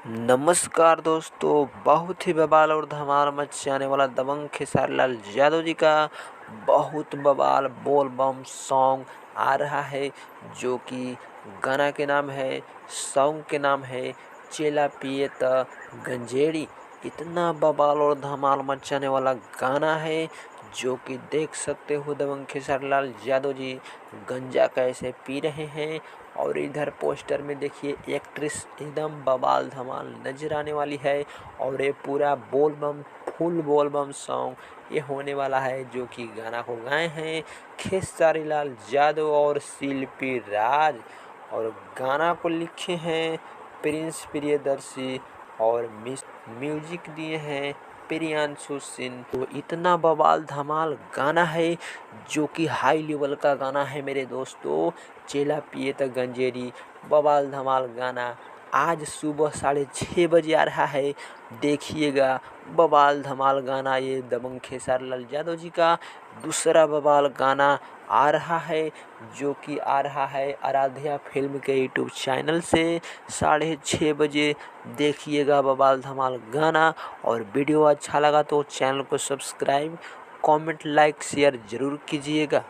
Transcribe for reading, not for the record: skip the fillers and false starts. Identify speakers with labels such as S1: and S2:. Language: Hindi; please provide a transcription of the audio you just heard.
S1: नमस्कार दोस्तों, बहुत ही बवाल और धमाल मचाने वाला दबंग खेसारी लाल यादव जी का बहुत बवाल बोल बम सॉन्ग आ रहा है, जो कि गाना के नाम है, सॉन्ग के नाम है चेला पिए त गंजेड़ी। इतना बवाल और धमाल मचाने वाला गाना है, जो कि देख सकते हो दबंग खेसारी लाल यादव जी गंजा कैसे पी रहे हैं। और इधर पोस्टर में देखिए एक्ट्रेस एकदम बवाल धमाल नजर आने वाली है। और ये पूरा बोल बम फुल बोल बम सॉन्ग ये होने वाला है, जो कि गाना को गाए हैं खेसारी लाल यादव और शिल्पी राज। और गाना को लिखे हैं प्रिंस प्रियदर्शी और म्यूजिक दिए हैं प्रियांशु सिंह। तो इतना बवाल धमाल गाना है, जो कि हाई लेवल का गाना है मेरे दोस्तों। चेला पिए त गंजेरी बवाल धमाल गाना आज सुबह 6:30 बजे आ रहा है। देखिएगा बवाल धमाल गाना, ये दबंग खेसारी लाल यादव जी का दूसरा बवाल गाना आ रहा है, जो कि आ रहा है आराध्या फिल्म के यूट्यूब चैनल से 6:30 बजे। देखिएगा बवाल धमाल गाना। और वीडियो अच्छा लगा तो चैनल को सब्सक्राइब, कमेंट, लाइक, शेयर जरूर कीजिएगा।